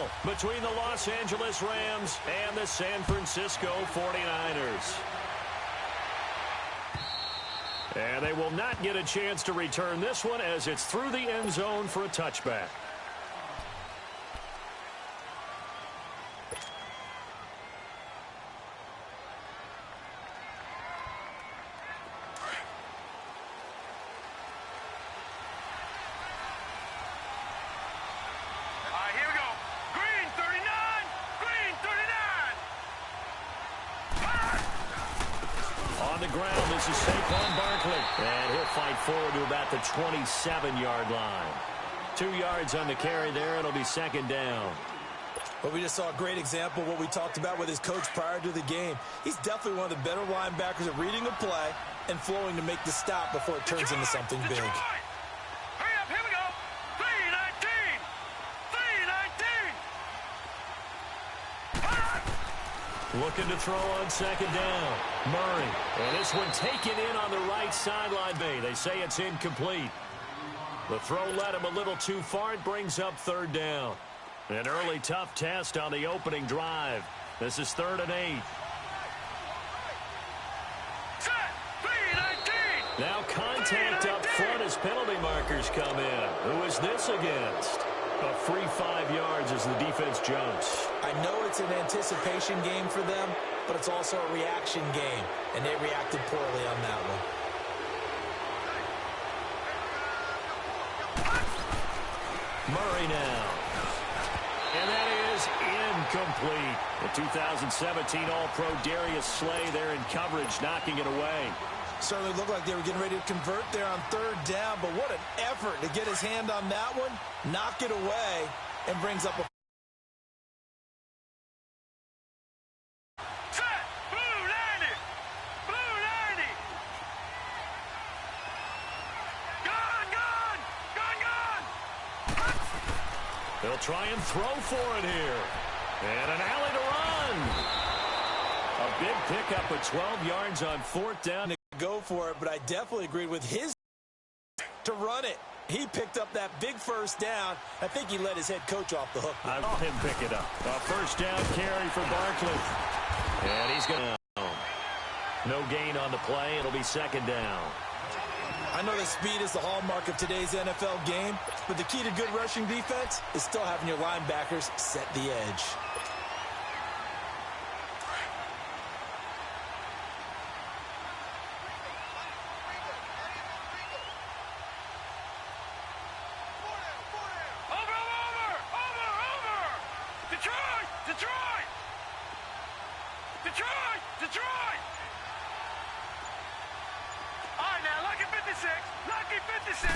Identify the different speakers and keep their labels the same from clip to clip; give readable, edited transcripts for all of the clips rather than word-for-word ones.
Speaker 1: battle between the Los Angeles Rams and the San Francisco 49ers. And they will not get a chance to return this one as it's through the end zone for a touchback. This is Saquon Barkley, and he'll fight forward to about the 27-yard line. 2 yards on the carry there. It'll be second down.
Speaker 2: But we just saw a great example of what we talked about with his coach prior to the game. He's definitely one of the better linebackers at reading a play and flowing to make the stop before it turns into something big.
Speaker 3: Hurry up, here we go. 3-19. 3-19.
Speaker 1: Looking to throw on second down. Murray. And this one taken in on the right sideline. They say it's incomplete. The throw led him a little too far. It brings up third down. An early tough test on the opening drive. This is 3rd and 8.
Speaker 3: Set. 3-19.
Speaker 1: Now contact up front as penalty markers come in. Who is this against? A free 5 yards as the defense jumps.
Speaker 2: I know it's an anticipation game for them, but it's also a reaction game, and they reacted poorly on that one.
Speaker 1: Murray now. And that is incomplete. The 2017 All-Pro Darius Slay there in coverage, knocking it away.
Speaker 2: Certainly looked like they were getting ready to convert there on 3rd down, but what an effort to get his hand on that one, knock it away, and brings up a...
Speaker 3: Set. Blue 90. Blue 90. Gone.
Speaker 1: They'll try and throw for it here. And an alley to run. A big pickup of 12 yards on 4th down.
Speaker 2: Go for it, but I definitely agreed with his to run it. He picked up that big 1st down. I think he let his head coach off the hook.
Speaker 1: I saw him pick it up. A 1st down carry for Barkley. And he's going to... No gain on the play. It'll be 2nd down.
Speaker 2: I know that speed is the hallmark of today's NFL game, but the key to good rushing defense is still having your linebackers set the edge.
Speaker 3: Detroit! All right, now, lucky 56. Lucky 56.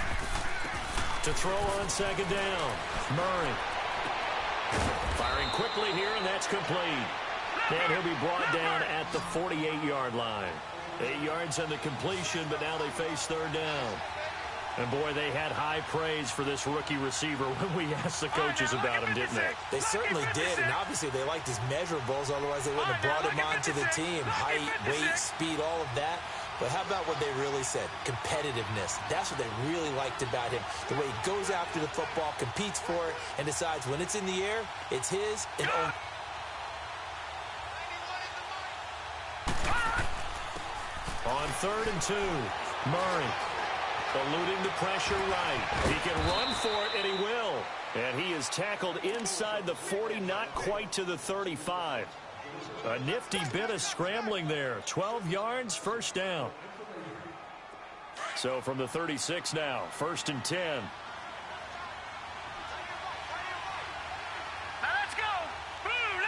Speaker 1: To throw on 2nd down. Murray. Firing quickly here, and that's complete. And he'll be brought down at the 48-yard line. 8 yards on the completion, but now they face 3rd down. And, boy, they had high praise for this rookie receiver when we asked the coaches about him, didn't they?
Speaker 2: They certainly did, and obviously they liked his measurables. Otherwise, they wouldn't have brought him onto the team. Height, weight, speed, all of that. But how about what they really said? Competitiveness. That's what they really liked about him. The way he goes after the football, competes for it, and decides when it's in the air, it's his and only.
Speaker 1: On 3rd and 2, Murray. Eluding the pressure right. He can run for it, and he will. And he is tackled inside the 40, not quite to the 35. A nifty bit of scrambling there. 12 yards, 1st down. So from the 36 now, 1st and 10.
Speaker 3: Now let's go. Blue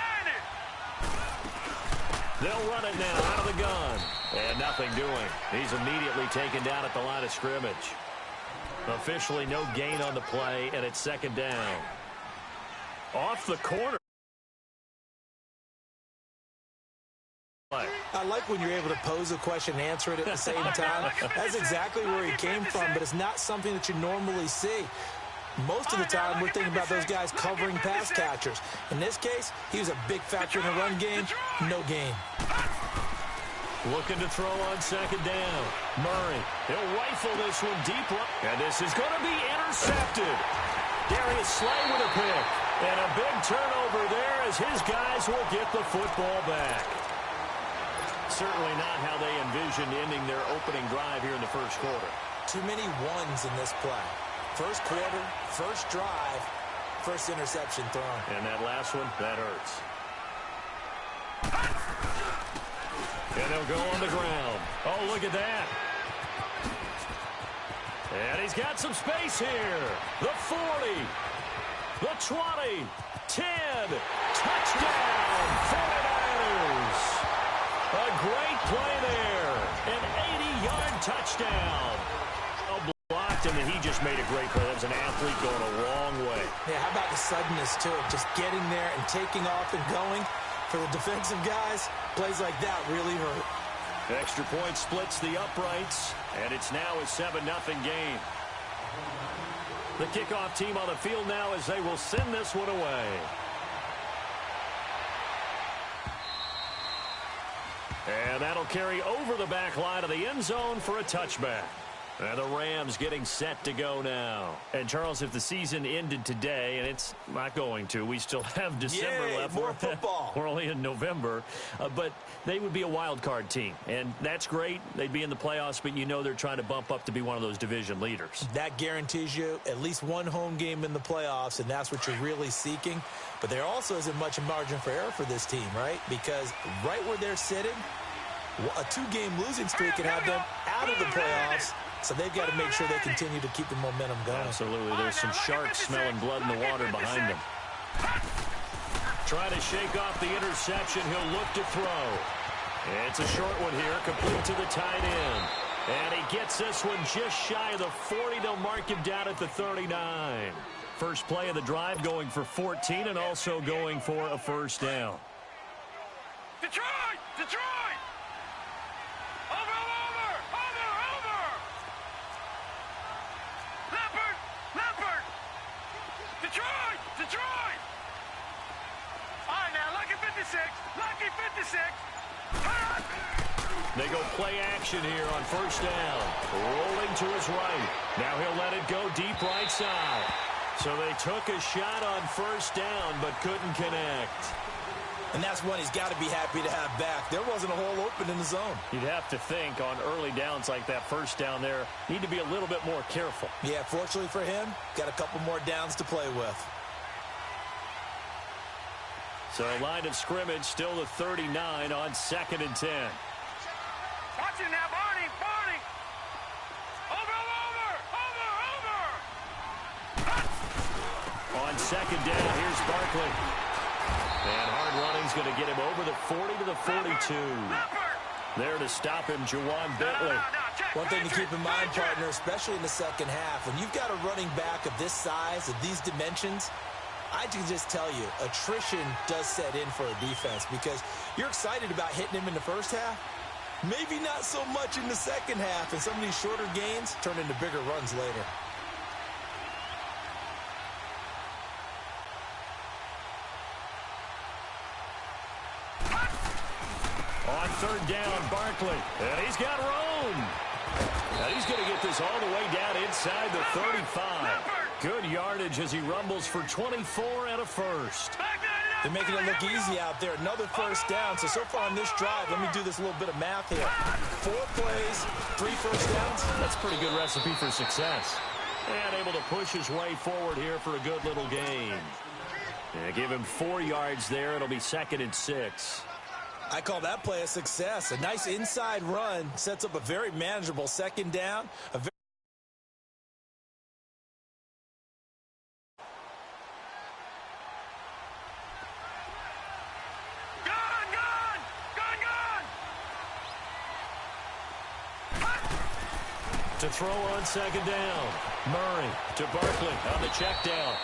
Speaker 3: 90.
Speaker 1: They'll run it now out of the gun. And nothing doing. He's immediately taken down at the line of scrimmage. Officially no gain on the play, and it's 2nd down. Off the corner.
Speaker 2: I like when you're able to pose a question and answer it at the same time. That's exactly where he came from, but it's not something that you normally see. Most of the time, we're thinking about those guys covering pass catchers. In this case, he was a big factor in the run game. No gain.
Speaker 1: Looking to throw on 2nd down. Murray. He'll rifle this one deep. And this is going to be intercepted. Darius Slay with a pick. And a big turnover there as his guys will get the football back. Certainly not how they envisioned ending their opening drive here in the first quarter.
Speaker 2: Too many ones in this play. First quarter, first drive, first interception thrown.
Speaker 1: And that last one, that hurts. And they'll go on the ground. Oh, look at that. And he's got some space here. The 40. The 20. 10. Touchdown. 49ers. A great play there. An 80-yard touchdown. Blocked him, and he just made a great play. That was an athlete going a long way.
Speaker 2: Yeah, how about the suddenness, too? Just getting there and taking off and going. For the defensive guys, plays like that really hurt.
Speaker 1: Extra point splits the uprights, and it's now a 7-0 game. The kickoff team on the field now as they will send this one away. And that'll carry over the back line of the end zone for a touchback. And the Rams getting set to go now. And, Charles, if the season ended today, and it's not going to, we still have December left.
Speaker 2: More football.
Speaker 1: We're only in November. But they would be a wild card team. And that's great. They'd be in the playoffs, but you know they're trying to bump up to be one of those division leaders.
Speaker 2: That guarantees you at least one home game in the playoffs, and that's what you're really seeking. But there also isn't much margin for error for this team, right? Because right where they're sitting, a 2-game losing streak can have them out of the playoffs. So they've got to make sure they continue to keep the momentum going.
Speaker 1: Absolutely. There's some sharks smelling blood in the water behind them. Trying to shake off the interception. He'll look to throw. It's a short one here, complete to the tight end. And he gets this one just shy of the 40. They'll mark him down at the 39. First play of the drive going for 14 and also going for a first down.
Speaker 3: Detroit! Detroit! Detroit! All right, now, lucky 56. Lucky 56.
Speaker 1: They go play action here on first down. Rolling to his right. Now he'll let it go deep right side. So they took a shot on first down but couldn't connect.
Speaker 2: And that's one he's got to be happy to have back. There wasn't a hole open in the zone.
Speaker 1: You'd have to think on early downs like that first down there, need to be a little bit more careful.
Speaker 2: Yeah, fortunately for him, got a couple more downs to play with.
Speaker 1: So line of scrimmage still the 39 on 2nd and 10.
Speaker 3: Watch it now, Barney, Barney. Over.
Speaker 1: On 2nd down, here's Barkley. And hard running's going to get him over the 40 to the 42. There to stop him, Jawan Bentley.
Speaker 2: One thing to keep in mind, partner, especially in the second half, when you've got a running back of this size, of these dimensions, I can just tell you, attrition does set in for a defense because you're excited about hitting him in the first half. Maybe not so much in the second half, and some of these shorter gains turn into bigger runs later.
Speaker 1: On 3rd down, Barkley. And he's got room. And he's going to get this all the way down inside the 35. Good yardage as he rumbles for 24 and a first.
Speaker 2: They're making it look easy out there. Another first down. So far on this drive, let me do this little bit of math here. 4 plays, 3 first downs.
Speaker 1: That's a pretty good recipe for success. And able to push his way forward here for a good little gain. And give him 4 yards there. It'll be 2nd and 6.
Speaker 2: I call that play a success. A nice inside run sets up a very manageable 2nd down.
Speaker 1: To throw on 2nd down. Murray to Barkley on the check down.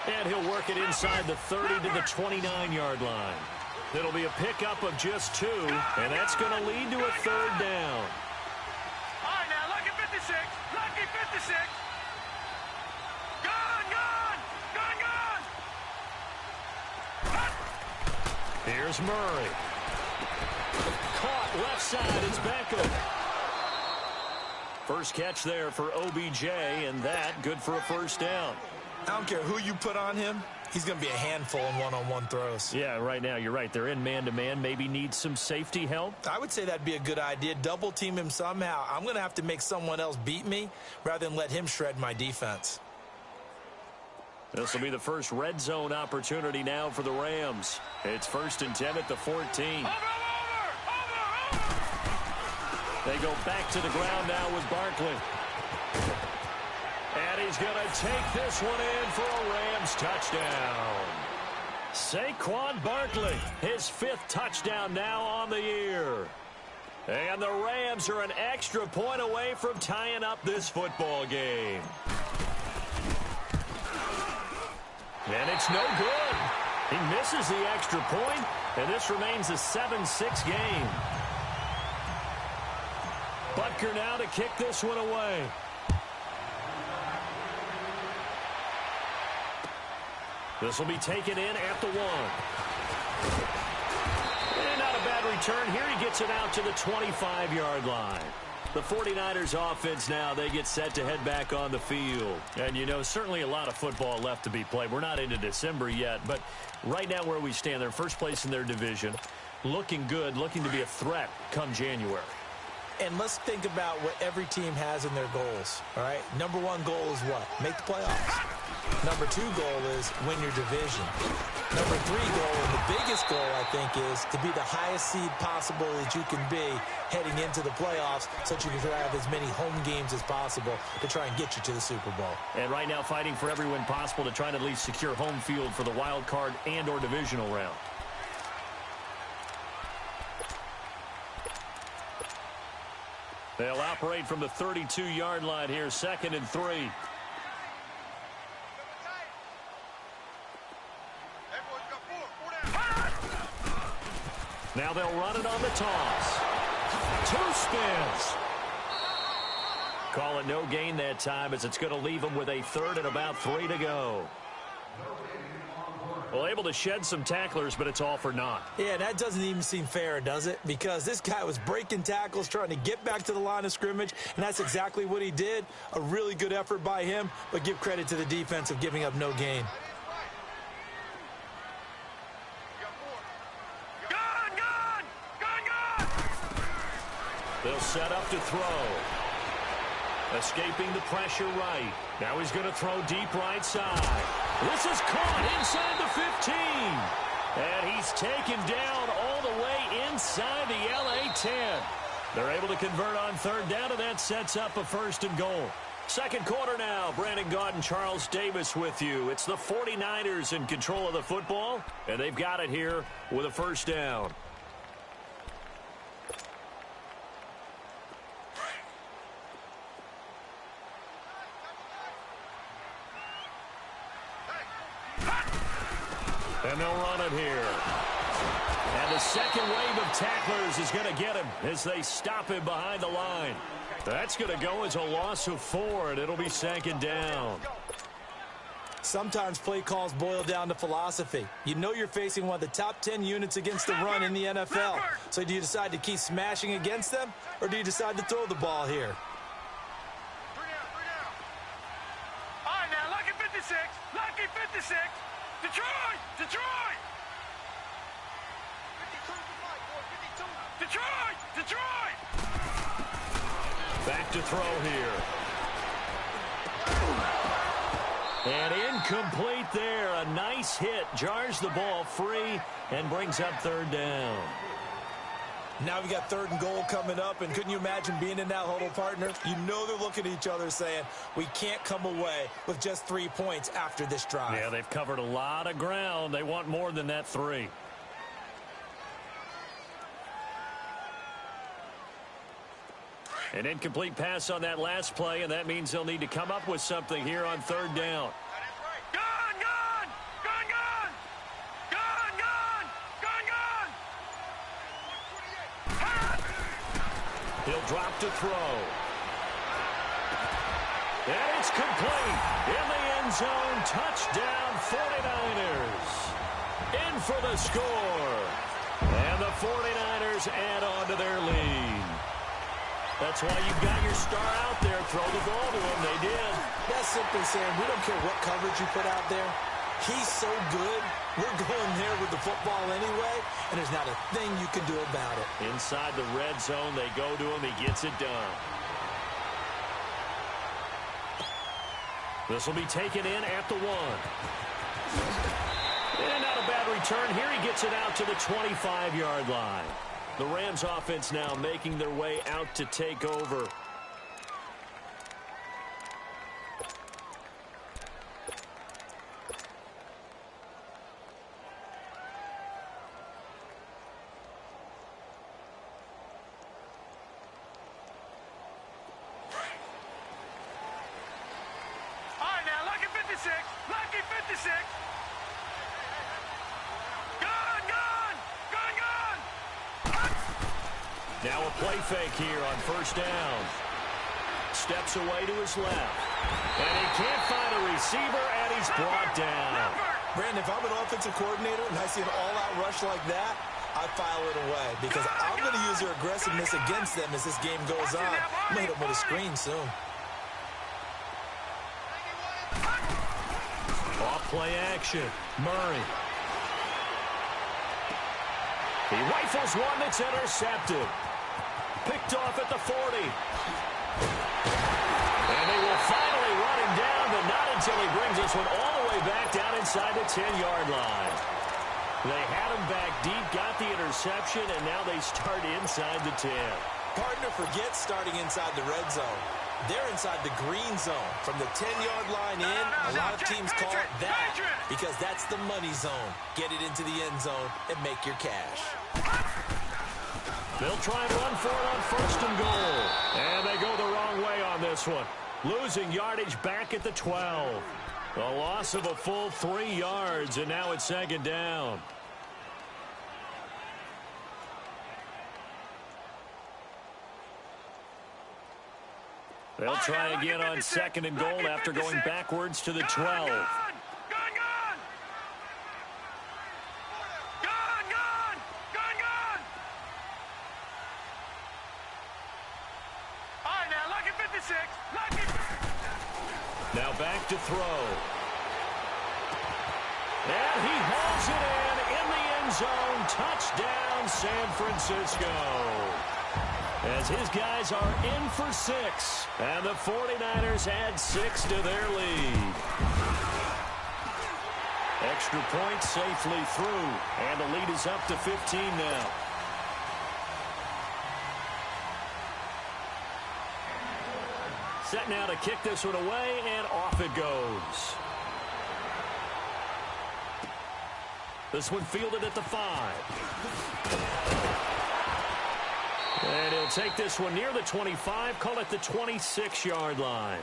Speaker 1: And he'll work it inside the 30 to the 29-yard line. It'll be a pickup of just 2, and that's going to lead to a 3rd down.
Speaker 3: All right, now, lucky 56. Lucky 56. Gone.
Speaker 1: Here's Murray. Caught left side. It's Beckham. First catch there for OBJ, and that good for a first down.
Speaker 2: I don't care who you put on him. He's going to be a handful in one-on-one throws.
Speaker 1: Yeah, right now, you're right. They're in man-to-man. Maybe needs some safety help.
Speaker 2: I would say that'd be a good idea. Double team him somehow. I'm going to have to make someone else beat me rather than let him shred my defense.
Speaker 1: This will be the first red zone opportunity now for the Rams. It's 1st and 10 at the 14. They go back to the ground now with Barkley. And he's going to take this one in for a Rams touchdown. Saquon Barkley, his 5th touchdown now on the year. And the Rams are an extra point away from tying up this football game. And it's no good. He misses the extra point, and this remains a 7-6 game. Butker now to kick this one away. This will be taken in at the 1. And not a bad return here. He gets it out to the 25-yard line. The 49ers offense now, they get set to head back on the field. And, you know, certainly a lot of football left to be played. We're not into December yet, but right now where we stand, they're first place in their division, looking good, looking to be a threat come January.
Speaker 2: And let's think about what every team has in their goals, all right? Number 1 goal is what? Make the playoffs. Number 2 goal is win your division. Number 3 goal, and the biggest goal, I think, is to be the highest seed possible that you can be heading into the playoffs so that you can have as many home games as possible to try and get you to the Super Bowl.
Speaker 1: And right now fighting for every win possible to try and at least secure home field for the wild card and or divisional round. They'll operate from the 32-yard line here, 2nd and 3. Now they'll run it on the toss. 2 spins. Call it no gain that time as it's going to leave them with a 3rd and about 3 to go. Well, able to shed some tacklers, but it's all for naught.
Speaker 2: Yeah, that doesn't even seem fair, does it? Because this guy was breaking tackles, trying to get back to the line of scrimmage, and that's exactly what he did. A really good effort by him, but give credit to the defense of giving up no gain.
Speaker 1: They'll set up to throw. Escaping the pressure right. Now he's going to throw deep right side. This is caught inside the 15. And he's taken down all the way inside the LA 10. They're able to convert on 3rd down, and that sets up a 1st and goal. 2nd quarter now. Brandon Gaudin, Charles Davis with you. It's the 49ers in control of the football, and they've got it here with a 1st down. And they'll run it here. And the second wave of tacklers is going to get him as they stop him behind the line. That's going to go as a loss of 4, and it'll be 2nd down.
Speaker 2: Sometimes play calls boil down to philosophy. You know you're facing one of the top 10 units against the run in the NFL. So do you decide to keep smashing against them, or do you decide to throw the ball here?
Speaker 3: 3 down. All right, now, lucky 56. Lucky 56. Detroit! Detroit! 52. Detroit! Detroit!
Speaker 1: Back to throw here. And incomplete there. A nice hit. Jars the ball free and brings up 3rd down.
Speaker 2: Now we got 3rd and goal coming up, and couldn't you imagine being in that huddle, partner? You know they're looking at each other saying, we can't come away with just 3 points after this drive.
Speaker 1: Yeah, they've covered a lot of ground. They want more than that 3. An incomplete pass on that last play, and that means they'll need to come up with something here on 3rd down.
Speaker 3: Gun! Gun! Gun! Gun! Gun! Gun! Gun! Gun!
Speaker 1: He'll drop to throw. And it's complete. In the end zone, touchdown 49ers. In for the score. And the 49ers add on to their lead. That's why you've got your star out there. Throw the ball to him. They did.
Speaker 2: That's simply saying we don't care what coverage you put out there. He's so good. We're going there with the football anyway, and there's not a thing you can do about it.
Speaker 1: Inside the red zone, they go to him. He gets it done. This will be taken in at the 1. And not a bad return here. He gets it out to the 25-yard line. The Rams offense now making their way out to take over.
Speaker 3: Lucky 56. Gone.
Speaker 1: Now a play fake here on first down. Steps away to his left. And he can't find a receiver, and he's brought down.
Speaker 2: Brandon, if I'm an offensive coordinator and I see an all-out rush like that, I file it away because I'm going to use their aggressiveness against them as this game goes on. I'm going to hit them with a screen soon.
Speaker 1: Play action. Murray. He rifles one that's intercepted. Picked off at the 40. And they will finally run him down, but not until he brings this one all the way back down inside the 10-yard line. They had him back deep, got the interception, and now they start inside the 10.
Speaker 2: Partner forgets starting inside the red zone. They're inside the green zone. From the 10-yard line in, a lot of teams call it that because that's the money zone. Get it into the end zone and make your cash.
Speaker 1: They'll try and run for it on first and goal. And they go the wrong way on this one. Losing yardage back at the 12. A loss of a full 3 yards, and now it's second down. They'll try again on second and goal after going backwards to the 12.
Speaker 3: Gone. All right, now, lucky 56.
Speaker 1: Now back to throw. And he hauls it in the end zone. Touchdown, San Francisco. As his guys are in for 6. And the 49ers add 6 to their lead. Extra point safely through. And the lead is up to 15 now. Set now to kick this one away, and off it goes. This one fielded at the 5. And he'll take this one near the 25, call it the 26-yard line.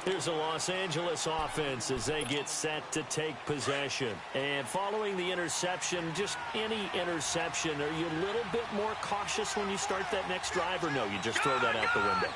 Speaker 1: Here's the Los Angeles offense as they get set to take possession. And following the interception, just any interception, are you a little bit more cautious when you start that next drive, or no, you just throw that out the window?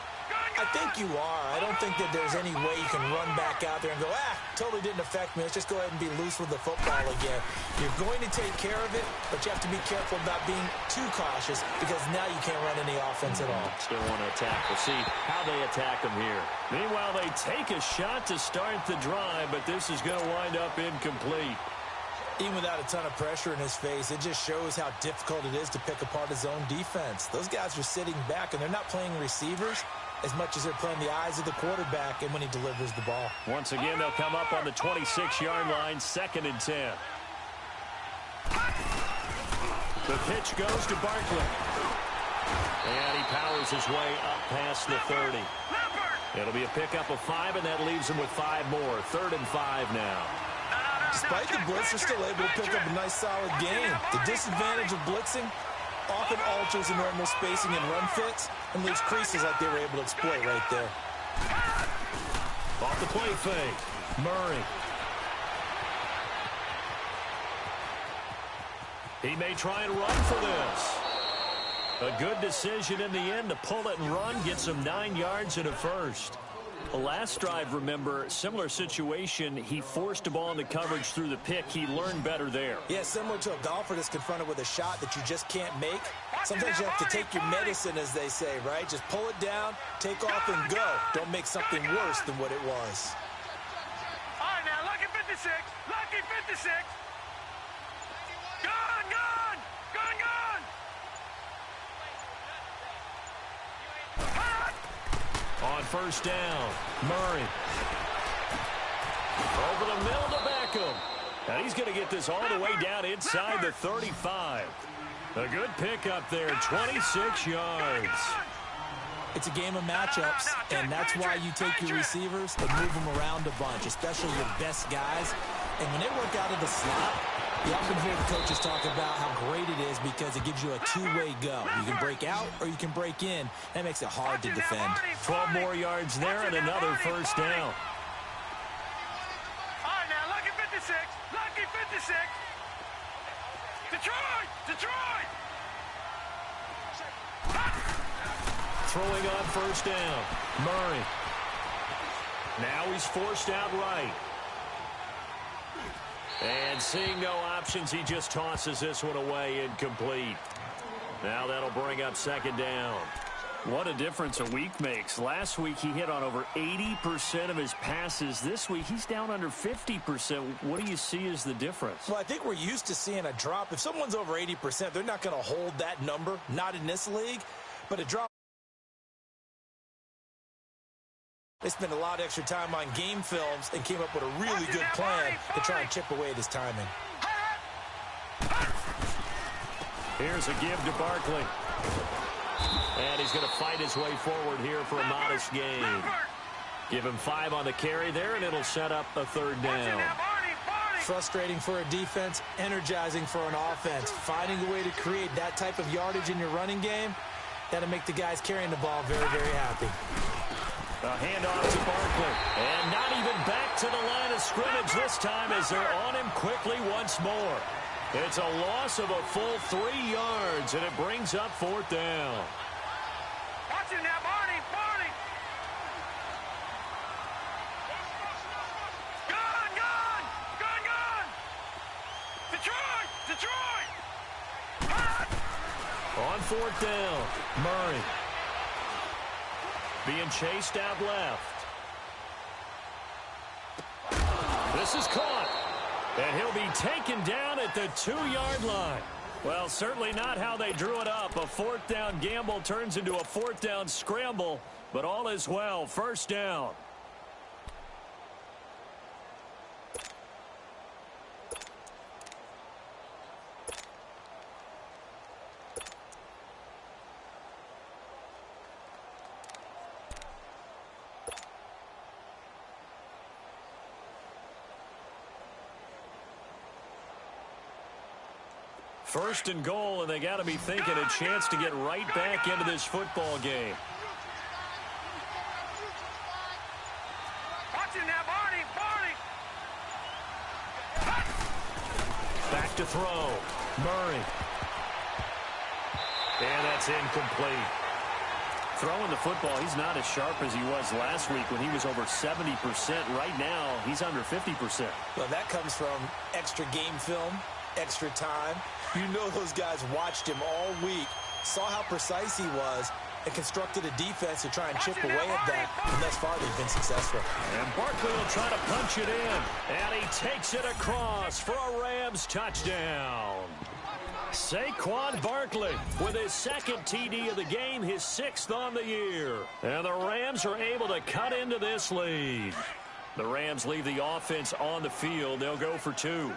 Speaker 2: I think you are. I don't think that there's any way you can run back out there and go, totally didn't affect me. Let's just go ahead and be loose with the football again. You're going to take care of it, but you have to be careful about being too cautious because now you can't run any offense at all.
Speaker 1: Still want to attack. We'll see how they attack them here. Meanwhile, they take a shot to start the drive, but this is going to wind up incomplete.
Speaker 2: Even without a ton of pressure in his face, it just shows how difficult it is to pick apart his own defense. Those guys are sitting back, and they're not playing receivers as much as they're playing the eyes of the quarterback and when he delivers the ball.
Speaker 1: Once again, they'll come up on the 26-yard line, 2nd and 10. The pitch goes to Barkley. And he powers his way up past the 30. It'll be a pickup of 5, and that leaves him with 5 more. 3rd and 5 now.
Speaker 2: Despite the blitz, they're still able to pick up a nice, solid game. The disadvantage of blitzing often alters the normal spacing and run fits and leaves creases like they were able to exploit right there.
Speaker 1: Off the play fake. Murray. He may try and run for this. A good decision in the end to pull it and run. Gets him 9 yards and a first. The last drive, remember, similar situation. He forced a ball into coverage through the pick. He learned better there.
Speaker 2: Yeah, similar to a golfer that's confronted with a shot that you just can't make. Sometimes you have to take your medicine, as they say, right? Just pull it down, take off, and go. Don't make something worse than what it was.
Speaker 3: All right, now, lucky 56. Lucky 56. 56. Gone, gone, gone, gone.
Speaker 1: On first down, Murray. Over the middle to Beckham. And he's going to get this all the way down inside the 35. A good pickup there, 26 yards.
Speaker 2: It's a game of matchups, and that's why you take your receivers and move them around a bunch, especially your best guys. And when they work out of the slot, you often hear the coaches talk about how great it is because it gives you a two-way go. You can break out or you can break in. That makes it hard to defend.
Speaker 1: 12 more yards there and another first down.
Speaker 3: All right, now, lucky 56. Lucky 56. Detroit! Detroit!
Speaker 1: Throwing on first down, Murray. Now he's forced out right. And seeing no options, he just tosses this one away, incomplete. Now that'll bring up second down. What a difference a week makes. Last week he hit on over 80% of his passes. This week he's down under 50%. What do you see as the difference?
Speaker 2: Well, I think we're used to seeing a drop. If someone's over 80%, they're not going to hold that number, not in this league. But a drop. They spent a lot of extra time on game films and came up with a really good plan to try and chip away at his timing.
Speaker 1: Here's a give to Barkley. And he's going to fight his way forward here for a modest gain. Give him 5 on the carry there, and it'll set up a third down.
Speaker 2: Frustrating for a defense, energizing for an offense. Finding a way to create that type of yardage in your running game, that'll make the guys carrying the ball very, very happy.
Speaker 1: A handoff to Barkley. And not even back to the line of scrimmage this time as they're on him quickly once more. It's a loss of a full 3 yards, and it brings up fourth down.
Speaker 3: Watch him now, Barney, Barney. Gone, gone, gone, gone. Detroit, Detroit.
Speaker 1: On fourth down, Murray. Being chased out left. This is caught. And he'll be taken down at the 2-yard line. Well, certainly not how they drew it up. A fourth down gamble turns into a fourth down scramble, but all is well. First down. First and goal, and they got to be thinking a chance to get right back into this football game.
Speaker 3: Watch him now, Barney, Barney.
Speaker 1: Back to throw. Murray. And that's incomplete. Throwing the football, he's not as sharp as he was last week when he was over 70%. Right now, he's under 50%.
Speaker 2: Well, that comes from extra game film, extra time. You know those guys watched him all week, saw how precise he was, and constructed a defense to try and chip away at that. And thus far, they've been successful.
Speaker 1: And Barkley will try to punch it in. And he takes it across for a Rams touchdown. Saquon Barkley with his second TD of the game, his 6th on the year. And the Rams are able to cut into this lead. The Rams leave the offense on the field. They'll go for 2.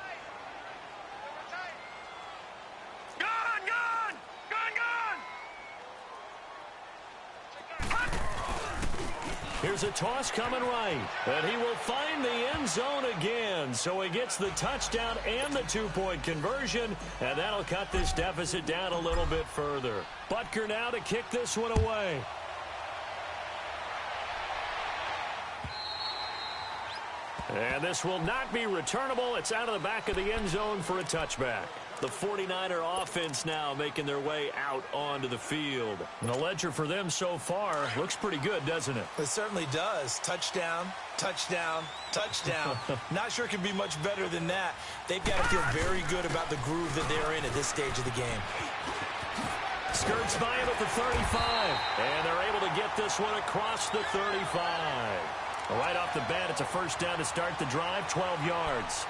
Speaker 1: Here's a toss coming right, and he will find the end zone again. So he gets the touchdown and the 2-point conversion, and that'll cut this deficit down a little bit further. Butker now to kick this one away. And this will not be returnable. It's out of the back of the end zone for a touchback. The 49er offense now making their way out onto the field. And the ledger for them so far looks pretty good, doesn't it?
Speaker 2: It certainly does. Touchdown, touchdown, touchdown. Not sure it can be much better than that. They've got to feel very good about the groove that they're in at this stage of the game.
Speaker 1: Skirts by him at the 35. And they're able to get this one across the 35. Right off the bat, it's a first down to start the drive, 12 yards.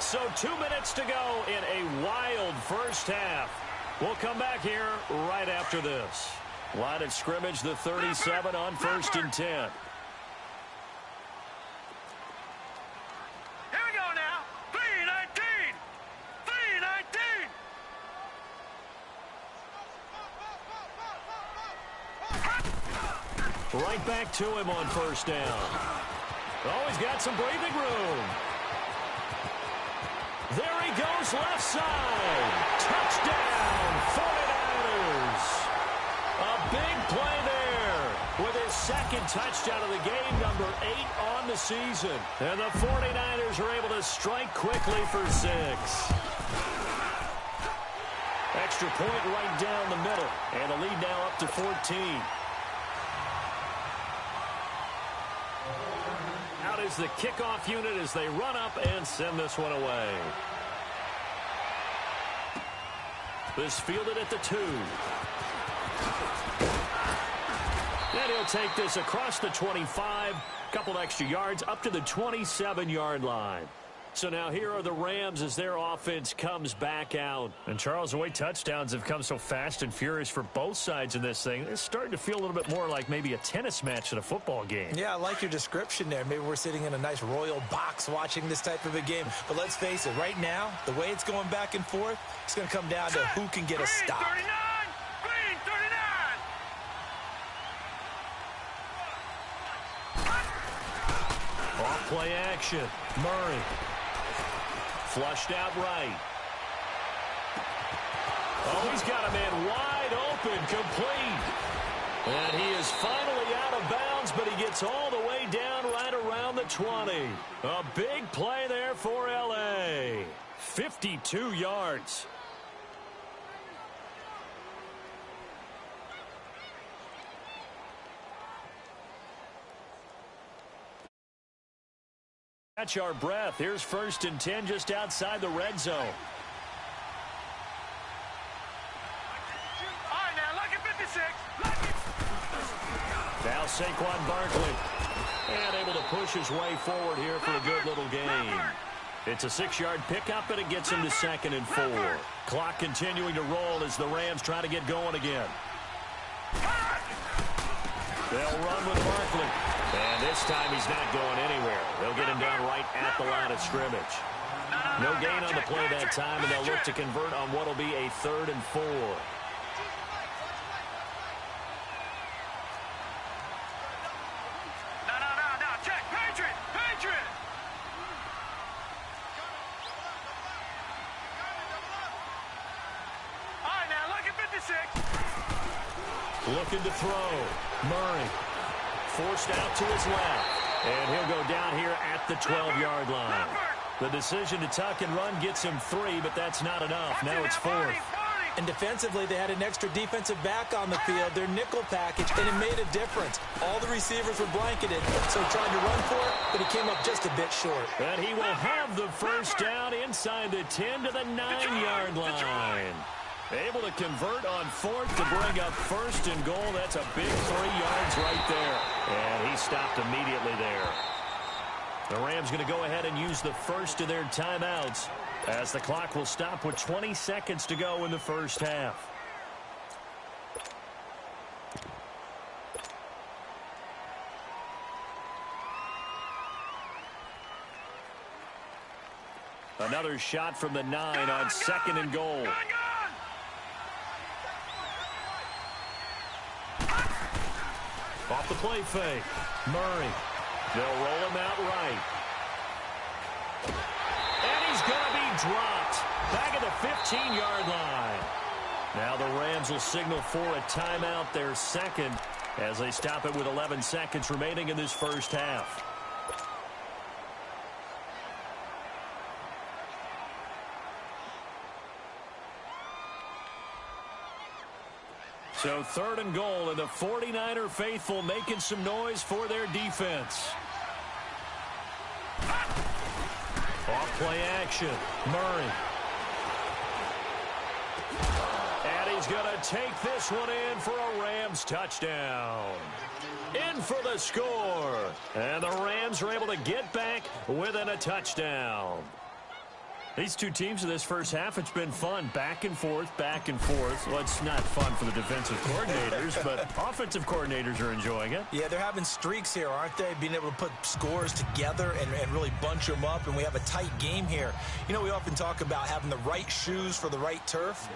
Speaker 1: So 2 minutes to go in a wild first half. We'll come back here right after this. Line of scrimmage, the 37 on 1st and 10.
Speaker 3: Here we go now. 3-19. 3-19.
Speaker 1: Right back to him on 1st down. Oh, he's got some breathing room. There he goes, left side. Touchdown, 49ers. A big play there with his second touchdown of the game, number 8 on the season. And the 49ers are able to strike quickly for 6. Extra point right down the middle. And the lead now up to 14. Out is the kickoff unit as they run up and send this one away. This fielded at the 2. And he'll take this across the 25. Couple extra yards up to the 27-yard line. So now here are the Rams as their offense comes back out. And Charles, the way touchdowns have come so fast and furious for both sides in this thing, it's starting to feel a little bit more like maybe a tennis match in a football game.
Speaker 2: Yeah, I like your description there. Maybe we're sitting in a nice royal box watching this type of a game. But let's face it, right now, the way it's going back and forth, it's going to come down to who can get a stop.
Speaker 3: Green 39. Green 39.
Speaker 1: Off play action. Murray. Flushed out right. Oh, he's got a man wide open, complete. And he is finally out of bounds, but he gets all the way down right around the 20. A big play there for L.A. 52 yards. Catch our breath. Here's 1st and 10 just outside the red zone.
Speaker 3: All right, now, lucky 56.
Speaker 1: Now Saquon Barkley. And able to push his way forward here for a good little gain. It's a 6-yard pickup, and it gets him to 2nd and 4. Clock continuing to roll as the Rams try to get going again. They'll run with Barkley. And this time he's not going anywhere. They'll get him down right at the line of scrimmage. No gain on the play that time, and they'll look to convert on what will be a 3rd and 4.
Speaker 3: No, check. Patriot. All right, now, lucky 56.
Speaker 1: Looking to throw. Murray. Forced out to his left. And he'll go down here at the 12-yard line. The decision to tuck and run gets him 3, but that's not enough. Now it's 4th.
Speaker 2: And defensively, they had an extra defensive back on the field, their nickel package, and it made a difference. All the receivers were blanketed, so trying to run for it, but he came up just a bit short.
Speaker 1: And he will have the first down inside the 10 to the 9-yard line. Able to convert on 4th to bring up 1st and goal. That's a big 3 yards right there. And he stopped immediately there. The Rams going to go ahead and use the first of their timeouts as the clock will stop with 20 seconds to go in the first half. Another shot from the 9 on 2nd and goal. Off the play fake. Murray. They'll roll him out right. And he's going to be dropped. Back at the 15-yard line. Now the Rams will signal for a timeout, their second, as they stop it with 11 seconds remaining in this first half. So 3rd and goal, and the 49er faithful making some noise for their defense. Off play action. Murray. And he's going to take this one in for a Rams touchdown. In for the score. And the Rams are able to get back within a touchdown. These two teams in this first half, it's been fun. Back and forth, back and forth. Well, it's not fun for the defensive coordinators, but offensive coordinators are enjoying it.
Speaker 2: Yeah, they're having streaks here, aren't they? Being able to put scores together and really bunch them up, and we have a tight game here. You know, we often talk about having the right shoes for the right turf.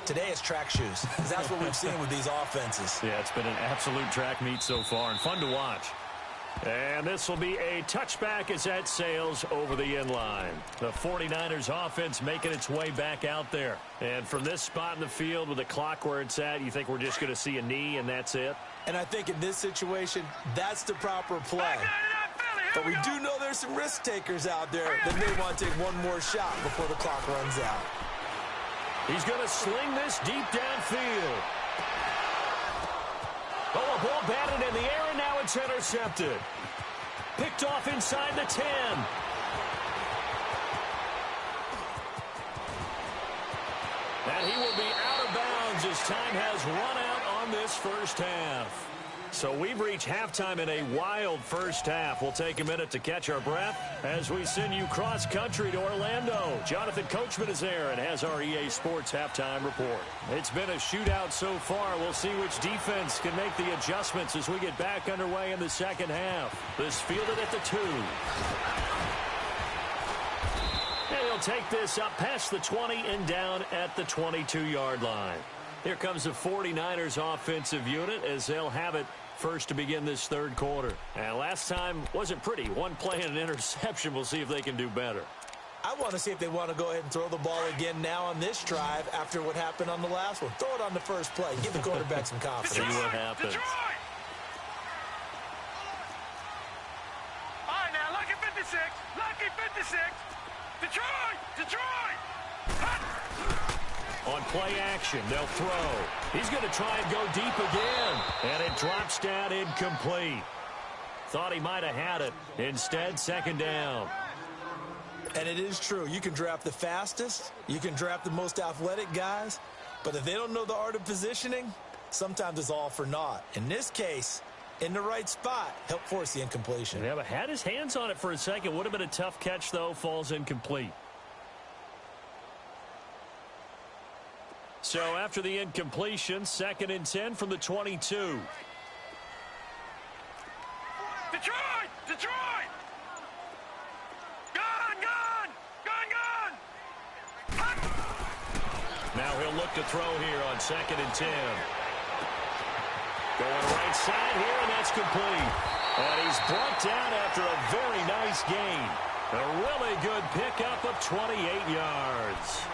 Speaker 2: Today it's track shoes. That's what we've seen with these offenses.
Speaker 1: Yeah, it's been an absolute track meet so far and fun to watch. And this will be a touchback as that sails over the end line. The 49ers offense making its way back out there. And from this spot in the field with the clock where it's at, you think we're just going to see a knee and that's it?
Speaker 2: And I think in this situation, that's the proper play. But we do know there's some risk takers out there that may want to take one more shot before the clock runs out.
Speaker 1: He's going to sling this deep downfield. Oh, a ball batted in the air, and now it's intercepted. Picked off inside the 10. And he will be out of bounds as time has run out on this first half. So we've reached halftime in a wild first half. We'll take a minute to catch our breath as we send you cross-country to Orlando. Jonathan Coachman is there and has our EA Sports halftime report. It's been a shootout so far. We'll see which defense can make the adjustments as we get back underway in the second half. This fielded at the 2. And he'll take this up past the 20 and down at the 22-yard line. Here comes the 49ers offensive unit as they'll have it first to begin this third quarter. And last time wasn't pretty. One play and an interception. We'll see if they can do better.
Speaker 2: I want to see if they want to go ahead and throw the ball again now on this drive after what happened on the last one. Throw it on the first play. Give the quarterback some confidence.
Speaker 1: See what happens.
Speaker 3: Detroit! All right, now, lucky 56. Lucky 56. Detroit! Detroit! Hot.
Speaker 1: On play action, they'll throw. He's going to try and go deep again. And it drops down incomplete. Thought he might have had it. Instead, second down.
Speaker 2: And it is true. You can draft the fastest. You can draft the most athletic guys. But if they don't know the art of positioning, sometimes it's all for naught. In this case, in the right spot, help force the incompletion.
Speaker 1: Yeah, but had his hands on it for a second. Would have been a tough catch, though. Falls incomplete. So after the incompletion, 2nd and 10 from the 22.
Speaker 3: Detroit! Detroit! Gone! Gone! Gone! Gone! Hot.
Speaker 1: Now he'll look to throw here on 2nd and 10. Going right side here, and that's complete. And he's brought down after a very nice gain. A really good pickup of 28 yards.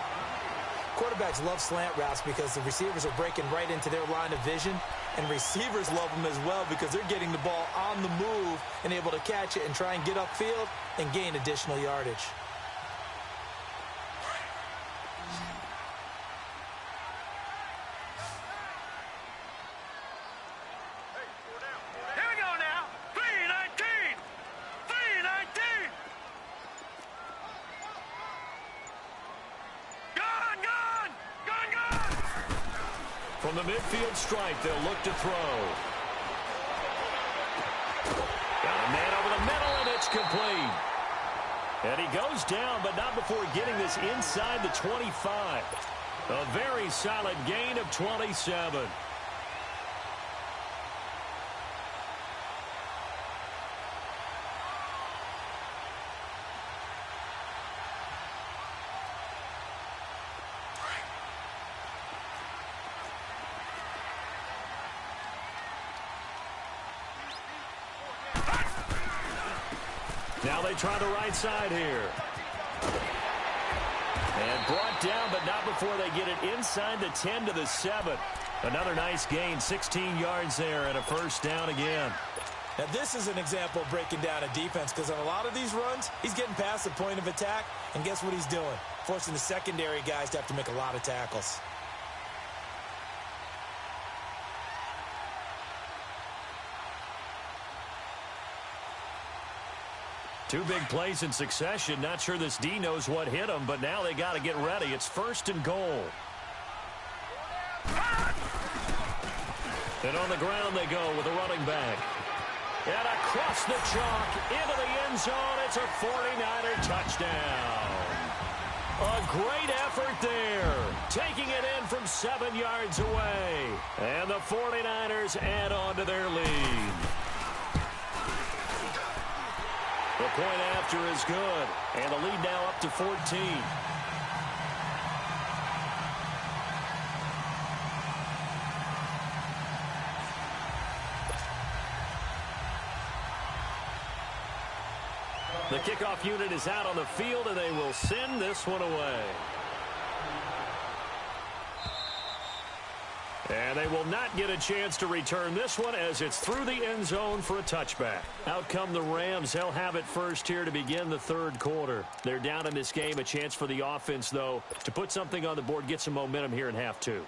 Speaker 2: Quarterbacks love slant routes because the receivers are breaking right into their line of vision, and receivers love them as well because they're getting the ball on the move and able to catch it and try and get upfield and gain additional yardage.
Speaker 3: Here we go now. 3-19. 3-19. Gone! Gone! Gone! Gone!
Speaker 1: From the midfield stripe, they'll look to throw. Got a man over the middle, and it's complete. And he goes down, but not before getting this inside the 25. A very solid gain of 27. Now they try the right side here. And brought down, but not before they get it inside the 10 to the 7. Another nice gain, 16 yards there, and a first down again.
Speaker 2: Now, this is an example of breaking down a defense because on a lot of these runs, he's getting past the point of attack, and guess what he's doing? Forcing the secondary guys to have to make a lot of tackles.
Speaker 1: Two big plays in succession. Not sure this D knows what hit him, but now they got to get ready. It's 1st and goal. And on the ground they go with a running back. And across the chalk into the end zone. It's a 49er touchdown. A great effort there. Taking it in from 7 yards away. And the 49ers add on to their lead. The point after is good. And the lead now up to 14. The kickoff unit is out on the field, and they will send this one away. And they will not get a chance to return this one as it's through the end zone for a touchback. Out come the Rams. They'll have it first here to begin the third quarter. They're down in this game. A chance for the offense, though, to put something on the board, get some momentum here in half two.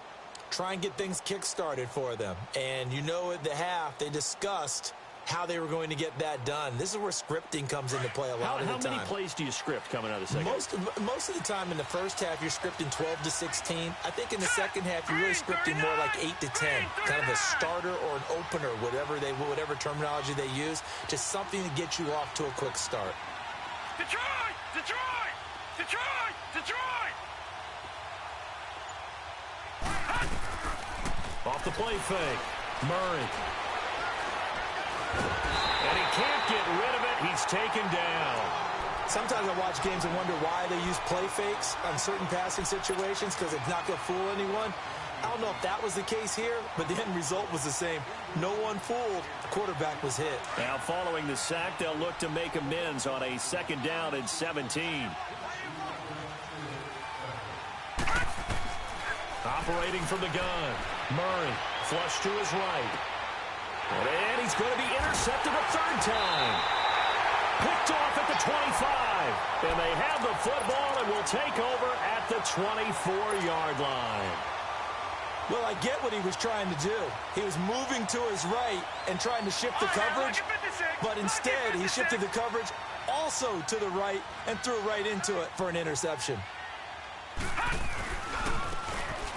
Speaker 2: Try and get things kick-started for them. And you know at the half, they discussed how they were going to get that done. This is where scripting comes into play a lot of the time. How
Speaker 1: many plays do you script coming out of the second?
Speaker 2: Most of the time in the first half, you're scripting 12 to 16. I think in the second half, you're really scripting more like 8 to 10. Kind of a starter or an opener, whatever terminology they use. Just something to get you off to a quick start.
Speaker 3: Detroit! Detroit! Detroit! Detroit!
Speaker 1: Off the play fake. Murray. And he can't get rid of it. He's taken down.
Speaker 2: Sometimes I watch games and wonder why they use play fakes on certain passing situations because it's not going to fool anyone. I don't know if that was the case here, but the end result was the same. No one fooled. The quarterback was hit.
Speaker 1: Now following the sack, they'll look to make amends on a 2nd down and 17. Operating from the gun. Murray flush to his right. And he's going to be intercepted a 3rd time. Picked off at the 25. And they have the football and will take over at the 24-yard line.
Speaker 2: Well, I get what he was trying to do. He was moving to his right and trying to shift the coverage. But instead, he shifted the coverage also to the right and threw right into it for an interception.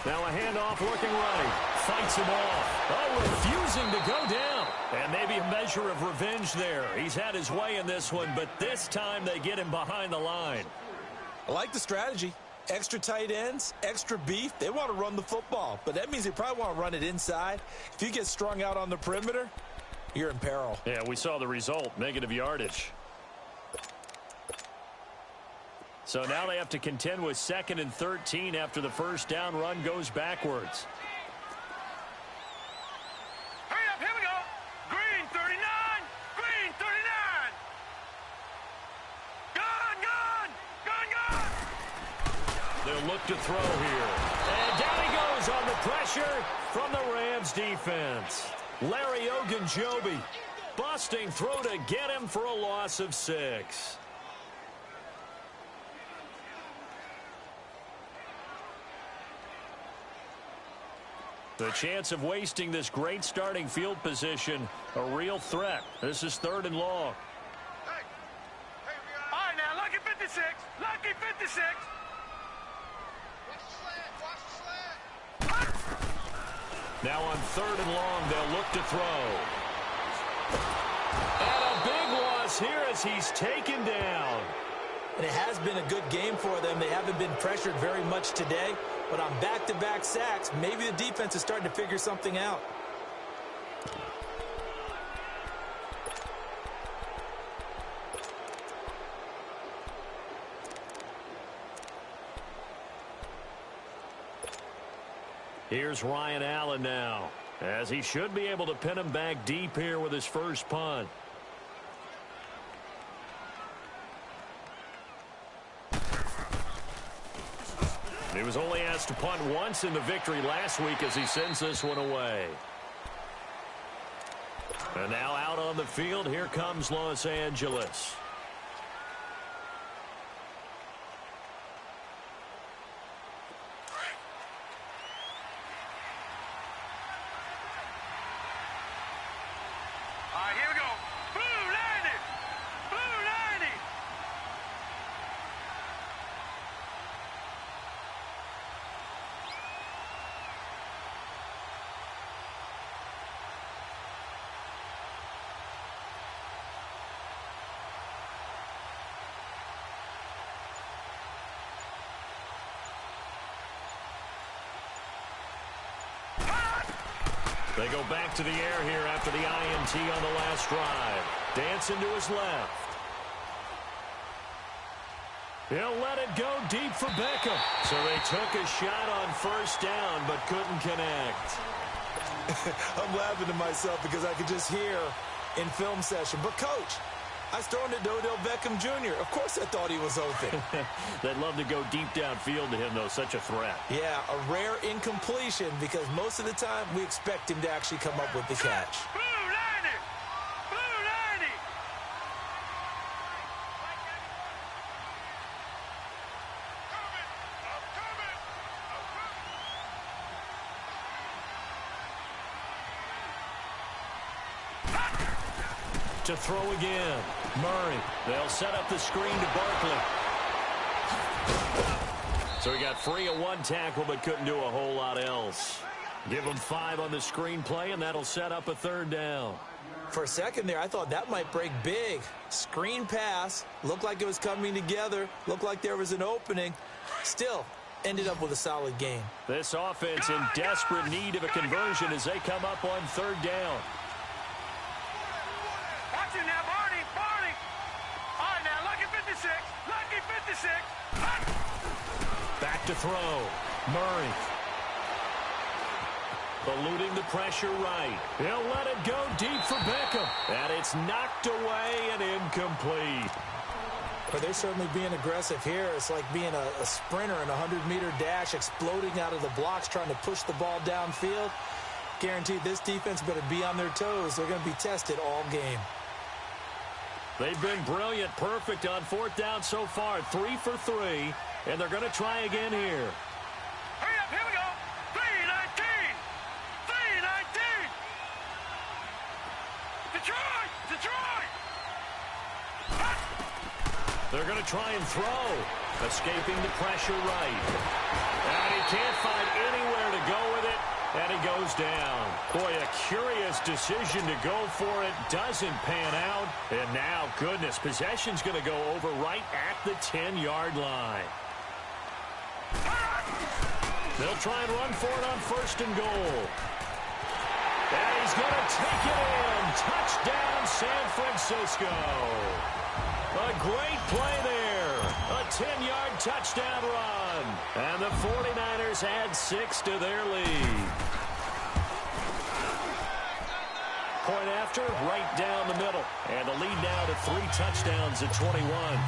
Speaker 1: Now a handoff looking right. Fights him off. Oh, refusing to go down. And maybe a measure of revenge there. He's had his way in this one, but this time they get him behind the line.
Speaker 2: I like the strategy. Extra tight ends, extra beef. They want to run the football, but that means they probably want to run it inside. If you get strung out on the perimeter, you're in peril.
Speaker 1: Yeah, we saw the result. Negative yardage. So now they have to contend with 2nd and 13 after the first down run goes backwards.
Speaker 3: Hurry up, here we go. Green 39, green 39. Gun.
Speaker 1: They'll look to throw here. And down he goes on the pressure from the Rams defense. Larry Ogunjobi busting through to get him for a loss of 6. The chance of wasting this great starting field position, a real threat. This is 3rd and long.
Speaker 3: Hey, all right, now, lucky 56. Lucky 56. Watch the slant.
Speaker 1: Now on 3rd and long, they'll look to throw. And a big loss here as he's taken down.
Speaker 2: And it has been a good game for them. They haven't been pressured very much today. But on back-to-back sacks, maybe the defense is starting to figure something out.
Speaker 1: Here's Ryan Allen now, as he should be able to pin him back deep here with his first punt. He was only asked to punt once in the victory last week as he sends this one away. And now out on the field, here comes Los Angeles.
Speaker 3: All right, here we go. Blue 90. Blue 90.
Speaker 1: They go back to the air here after the INT on the last drive. Dancing to his left. He'll let it go deep for Beckham. So they took a shot on first down, but couldn't connect.
Speaker 2: I'm laughing to myself because I could just hear in film session. But, Coach, I was throwing to Odell Beckham Jr. Of course I thought he was open.
Speaker 1: They'd love to go deep downfield to him, though. Such a threat.
Speaker 2: Yeah, a rare incompletion because most of the time we expect him to actually come up with the catch.
Speaker 1: To throw again. Murray. They'll set up the screen to Barkley. So he got free of one tackle but couldn't do a whole lot else. Give him 5 on the screen play, and that'll set up a third down.
Speaker 2: For a second there, I thought that might break big. Screen pass. Looked like it was coming together. Looked like there was an opening. Still, ended up with a solid game.
Speaker 1: This offense in desperate need of a conversion as they come up on third down.
Speaker 3: Watch it now, Barney. All right, now, lucky 56. Lucky 56.
Speaker 1: Back to throw. Murray. Eluding the pressure right. He'll let it go deep for Beckham. And it's knocked away and incomplete.
Speaker 2: But they're certainly being aggressive here. It's like being a sprinter in a 100-meter dash, exploding out of the blocks, trying to push the ball downfield. Guaranteed this defense better be on their toes. They're going to be tested all game.
Speaker 1: They've been brilliant, perfect on fourth down so far. 3 for 3, and they're going to try again here.
Speaker 3: Hurry up, here we go. 3-19. 3-19. Detroit.
Speaker 1: They're going to try and throw. Escaping the pressure right. And he can't find anywhere to go with it. And he goes down. Boy, a curious decision to go for it. Doesn't pan out. And now, goodness, possession's going to go over right at the 10-yard line. They'll try and run for it on first and goal. And he's going to take it in. Touchdown, San Francisco. A great play there. A 10-yard touchdown run. And the 49ers add 6 to their lead. Point after, right down the middle. And the lead now to 3 touchdowns at 21.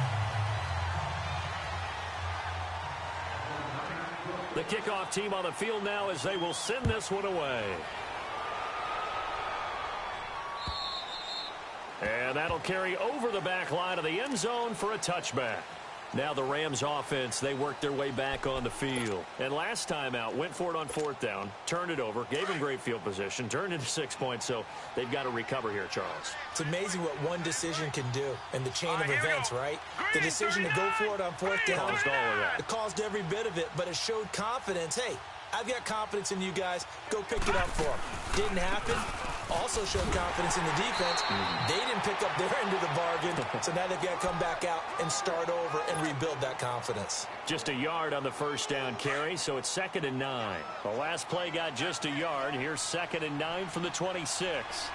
Speaker 1: The kickoff team on the field now as they will send this one away. And that'll carry over the back line of the end zone for a touchback. Now the Rams offense, they worked their way back on the field. And last time out, went for it on fourth down, turned it over, gave them great field position, turned into 6 points, so they've got to recover here, Charles.
Speaker 2: It's amazing what one decision can do in the chain of events, right? The decision to go for it on fourth down,
Speaker 1: Caused all of that.
Speaker 2: it caused every bit of it, but it showed confidence. Hey, I've got confidence in you guys. Go pick it up for them. Didn't happen. Also showed confidence in the defense. They didn't pick up their end of the bargain, so now they've got to come back out and start over and rebuild that confidence.
Speaker 1: Just a yard on the first down carry, so it's 2nd and 9. The last play got just a yard. Here's 2nd and 9 from the 26.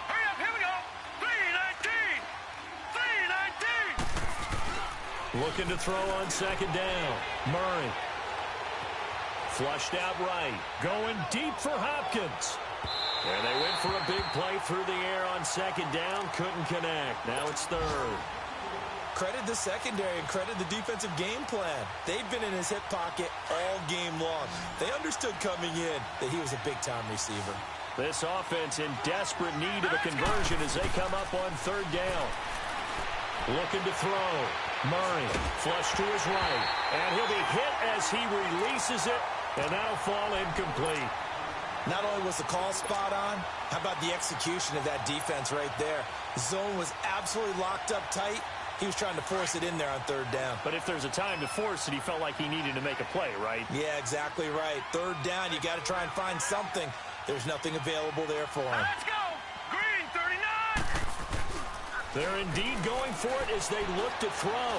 Speaker 3: Hurry up, here we go. 3-19. 3-19.
Speaker 1: Looking to throw on 2nd down. Murray. Flushed out right. Going deep for Hopkins. And they went for a big play through the air on 2nd down. Couldn't connect. Now it's 3rd.
Speaker 2: Credit the secondary and credit the defensive game plan. They've been in his hip pocket all game long. They understood coming in that he was a big-time receiver.
Speaker 1: This offense in desperate need of a conversion as they come up on 3rd down. Looking to throw. Murray flush to his right. And he'll be hit as he releases it. And that'll fall incomplete.
Speaker 2: Not only was the call spot on, how about the execution of that defense right there? The zone was absolutely locked up tight. He was trying to force it in there on 3rd down.
Speaker 1: But if there's a time to force it, he felt like he needed to make a play, right?
Speaker 2: Yeah, exactly right. 3rd down, you got to try and find something. There's nothing available there for him.
Speaker 3: Let's go. Green, 39.
Speaker 1: They're indeed going for it as they look to throw,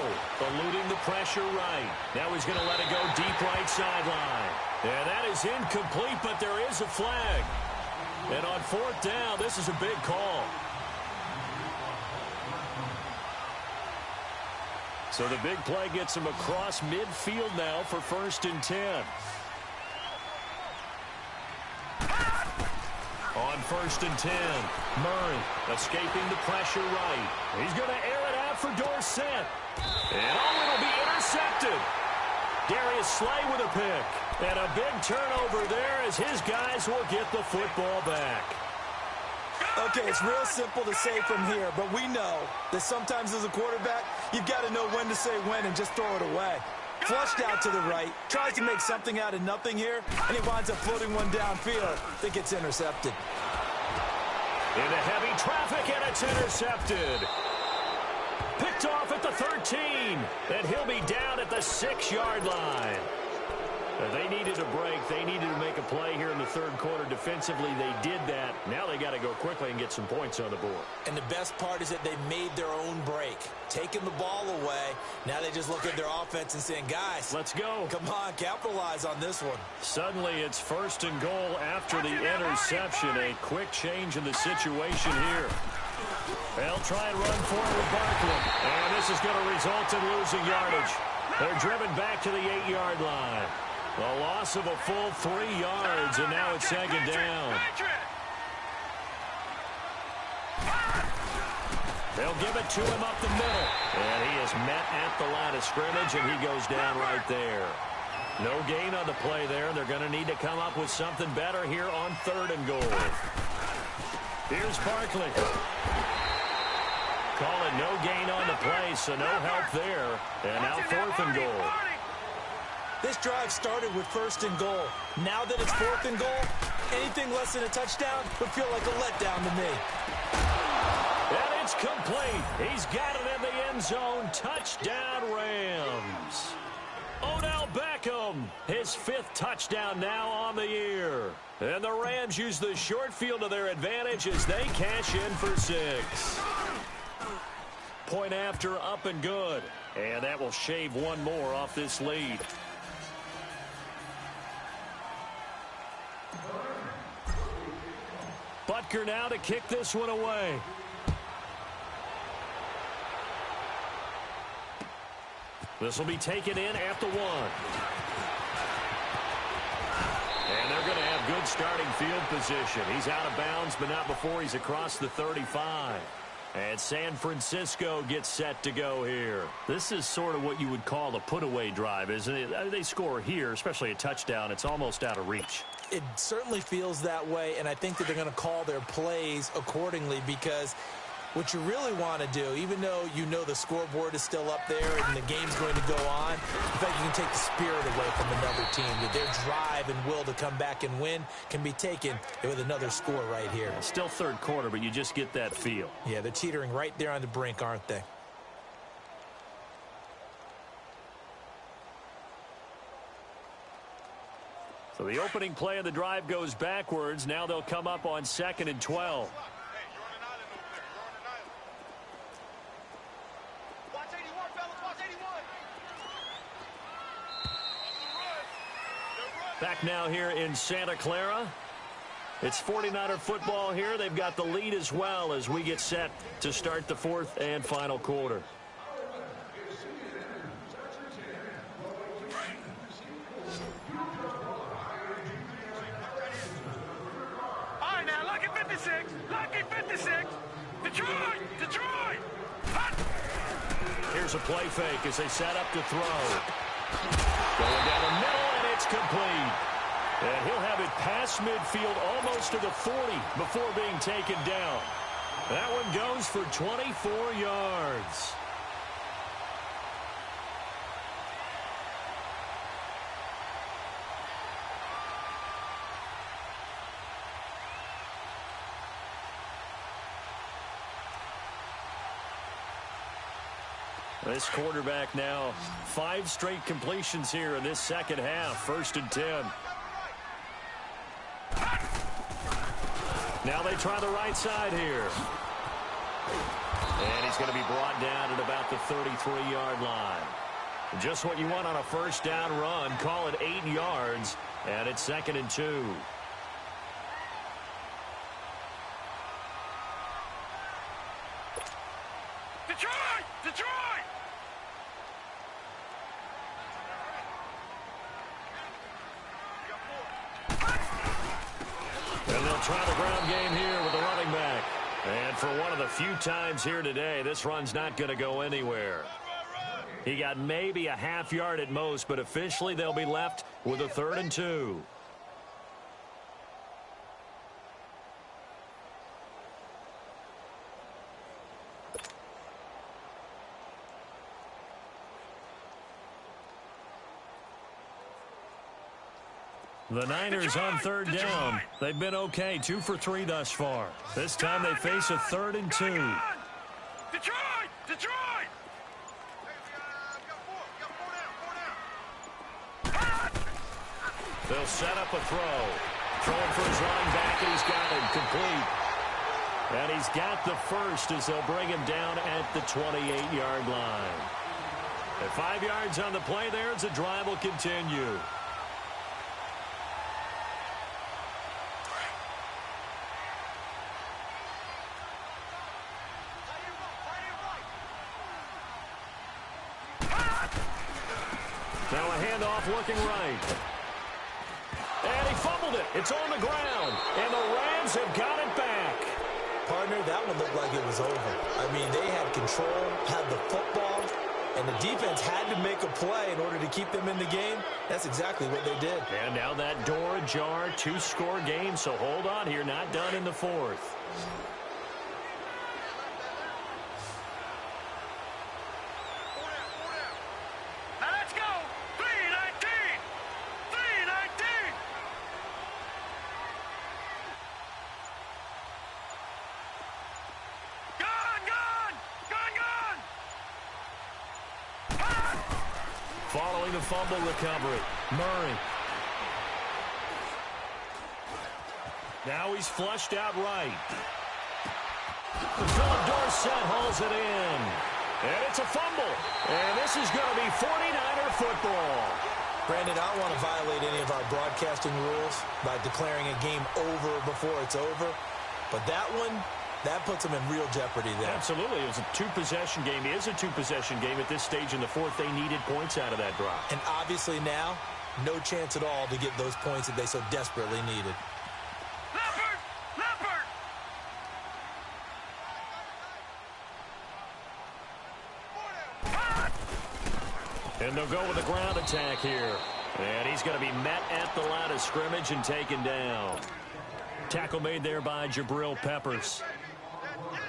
Speaker 1: eluding the pressure right. Now he's going to let it go deep right sideline. And that is incomplete, but there is a flag. And on fourth down, this is a big call. So the big play gets him across midfield now for 1st and 10. On 1st and 10, Murray escaping the pressure right. He's going to air it out for Dorsett. And it'll be intercepted. Darius Slay with a pick. And a big turnover there as his guys will get the football back.
Speaker 2: Okay, it's real simple to say from here, but we know that sometimes as a quarterback, you've got to know when to say when and just throw it away. Flushed out to the right, tries to make something out of nothing here, and he winds up floating one downfield that gets intercepted.
Speaker 1: Into heavy traffic, and it's intercepted. Picked off at the 13, and he'll be down at the 6-yard line. They needed a break. They needed to make a play here in the third quarter. Defensively, they did that. Now they got to go quickly and get some points on the board.
Speaker 2: And the best part is that they made their own break. Taking the ball away. Now they just look at their offense and saying, guys,
Speaker 1: let's go.
Speaker 2: Come on, capitalize on this one.
Speaker 1: Suddenly it's 1st and goal after the interception. A quick change in the situation here. They'll try and run forward with Barkley. And this is going to result in losing yardage. They're driven back to the 8-yard line. A loss of a full 3 yards, and now it's 2nd down. They'll give it to him up the middle. And he is met at the line of scrimmage, and he goes down right there. No gain on the play there. They're going to need to come up with something better here on 3rd and goal. Here's Barkley. Calling no gain on the play, so no help there. And now 4th and goal.
Speaker 2: This drive started with 1st and goal. Now that it's 4th and goal, anything less than a touchdown would feel like a letdown to me.
Speaker 1: And it's complete. He's got it in the end zone. Touchdown, Rams. Odell Beckham, his 5th touchdown now on the year. And the Rams use the short field to their advantage as they cash in for 6. Point after, up and good. And that will shave one more off this lead. Butker now to kick this one away. This will be taken in at the 1. And they're going to have good starting field position. He's out of bounds, but not before he's across the 35. And San Francisco gets set to go here. This is sort of what you would call a put-away drive, isn't it? They score here, especially a touchdown. It's almost out of reach.
Speaker 2: It certainly feels that way, and I think that they're going to call their plays accordingly because what you really want to do, even though you know the scoreboard is still up there and the game's going to go on, in fact, you can take the spirit away from another team. That their drive and will to come back and win can be taken with another score right here.
Speaker 1: Still third quarter, but you just get that feel.
Speaker 2: Yeah, they're teetering right there on the brink, aren't they?
Speaker 1: So the opening play of the drive goes backwards. Now they'll come up on 2nd and 12. Back now here in Santa Clara. It's 49er football here. They've got the lead as well as we get set to start the 4th and final quarter.
Speaker 3: All right, now, lucky 56. Lucky 56. Detroit! Detroit! Hot.
Speaker 1: Here's a play fake as they set up to throw. Going down the middle, and it's complete. And he'll have it past midfield almost to the 40 before being taken down. That one goes for 24 yards. This quarterback now 5 straight completions here in this second half. 1st and 10. Now they try the right side here. And he's going to be brought down at about the 33-yard line. Just what you want on a first down run. Call it 8 yards, and it's 2nd and 2.
Speaker 3: Detroit! Detroit!
Speaker 1: And they'll try the ground game here with the running back. And for one of the few times here today, this run's not going to go anywhere. He got maybe a half yard at most, but officially they'll be left with a 3rd and 2. The Niners on 3rd down. They've been okay, 2 for 3 thus far. This time they face a 3rd and 2.
Speaker 3: Detroit! Detroit!
Speaker 1: They'll set up a throw. Throwing for his running back, and he's got him complete. And he's got the first as they'll bring him down at the 28-yard line. At 5 yards on the play there as the drive will continue. Now a handoff looking right. And he fumbled it. It's on the ground. And the Rams have got it back.
Speaker 2: Partner, that one looked like it was over. I mean, they had control, had the football, and the defense had to make a play in order to keep them in the game. That's exactly what they did.
Speaker 1: And now that door ajar, 2-score game. So hold on here, not done in the 4th. Following the fumble recovery, Murray. Now he's flushed out right. Philip Dorsett hauls it in. And it's a fumble. And this is going to be 49er football.
Speaker 2: Brandon, I don't want to violate any of our broadcasting rules by declaring a game over before it's over. But that one, that puts them in real jeopardy there.
Speaker 1: Absolutely. It was a 2-possession game. It is a 2-possession game at this stage in the 4th. They needed points out of that drive.
Speaker 2: And obviously now, no chance at all to get those points that they so desperately needed.
Speaker 3: Leopard! Leopard!
Speaker 1: And they'll go with a ground attack here. And he's going to be met at the line of scrimmage and taken down. Tackle made there by Jabril Peppers.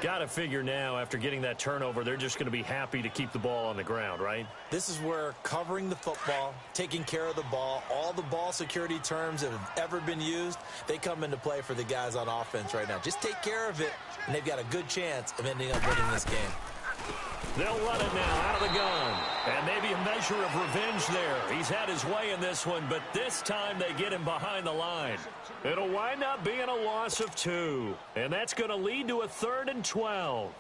Speaker 1: Got to figure now, after getting that turnover, they're just going to be happy to keep the ball on the ground, right?
Speaker 2: This is where covering the football, taking care of the ball, all the ball security terms that have ever been used, they come into play for the guys on offense right now. Just take care of it, and they've got a good chance of ending up winning this game.
Speaker 1: They'll run it now out of the gun. And maybe a measure of revenge there. He's had his way in this one, but this time they get him behind the line. It'll wind up being a loss of 2. And that's going to lead to a 3rd and 12.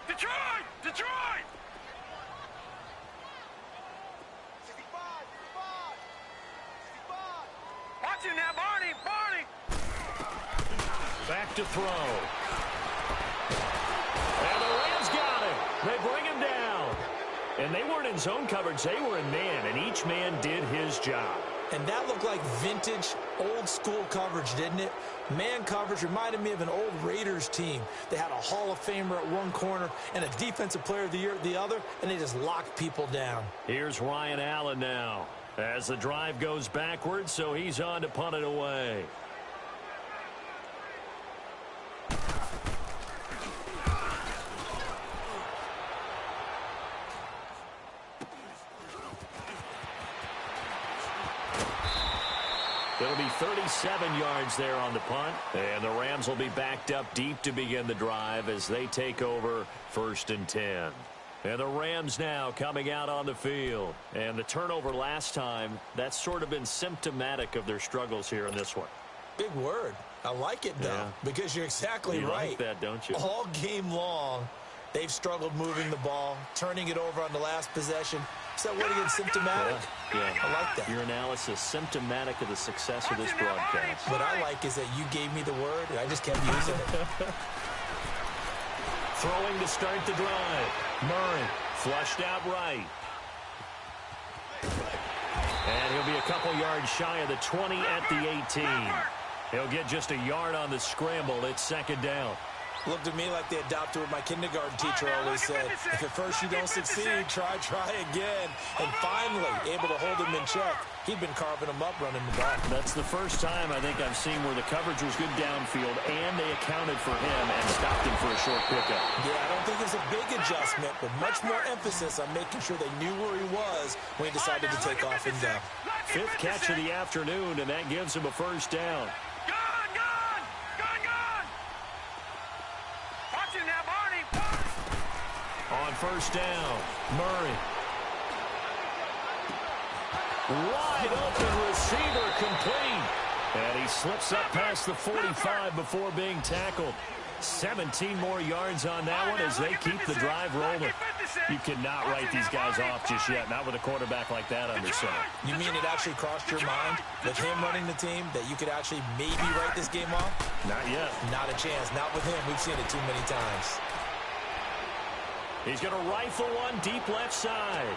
Speaker 3: Detroit! Detroit! Watch him now, Barney! Barney!
Speaker 1: Back to throw. And the Rams got him. They bring him down. And they weren't in zone coverage. They were in man, and each man did his job.
Speaker 2: And that looked like vintage, old-school coverage, didn't it? Man coverage reminded me of an old Raiders team. They had a Hall of Famer at one corner and a Defensive Player of the Year at the other, and they just locked people down.
Speaker 1: Here's Ryan Allen now as the drive goes backwards, so he's on to punt it away. It'll be 37 yards there on the punt, and the Rams will be backed up deep to begin the drive as they take over 1st and 10. And the Rams now coming out on the field. And the turnover last time, that's sort of been symptomatic of their struggles here in this one.
Speaker 2: Big word. I like it, though, because you're exactly right.
Speaker 1: You like that, don't you?
Speaker 2: All game long, they've struggled moving the ball, turning it over on the last possession. Is that word again, symptomatic?
Speaker 1: Yeah.
Speaker 2: I like that.
Speaker 1: Your analysis, symptomatic of the success of this broadcast.
Speaker 2: What I like is that you gave me the word, and I just kept using it.
Speaker 1: Throwing to start the drive. Murray flushed out right. And he'll be a couple yards shy of the 20 at the 18. He'll get just a yard on the scramble. It's second down.
Speaker 2: Looked to me like they adopted what my kindergarten teacher always said. If at first you don't succeed, try again. And finally, able to hold him in check. He'd been carving him up running the ball.
Speaker 1: That's the first time I think I've seen where the coverage was good downfield and they accounted for him and stopped him for a short pickup.
Speaker 2: Yeah, I don't think it was a big adjustment, but much more emphasis on making sure they knew where he was when he decided to take off and go.
Speaker 1: Fifth catch of the afternoon, and that gives him a first down. On first down, Murray. Wide open receiver complete. And he slips up past the 45 before being tackled. 17 more yards on that one as they keep the drive rolling. You cannot write these guys off just yet, not with a quarterback like that under center.
Speaker 2: You mean it actually crossed your mind with him running the team that you could actually maybe write this game off?
Speaker 1: Not yet.
Speaker 2: Not a chance. Not with him. We've seen it too many times.
Speaker 1: He's going to rifle one deep left side.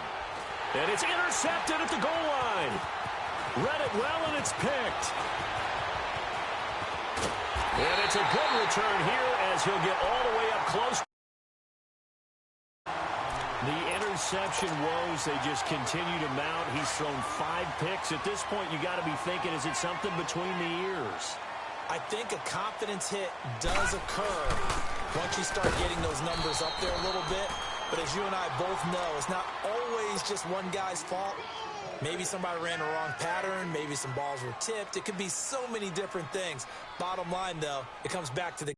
Speaker 1: And it's intercepted at the goal line. Read it well, and it's picked. And it's a good return here as he'll get all the way up close. The interception woes, they just continue to mount. He's thrown 5 picks. At this point, you got to be thinking, is it something between the ears?
Speaker 2: I think a confidence hit does occur once you start getting those numbers up there a little bit. But as you and I both know, it's not always just one guy's fault. Maybe somebody ran the wrong pattern. Maybe some balls were tipped. It could be so many different things. Bottom line, though, it comes back to the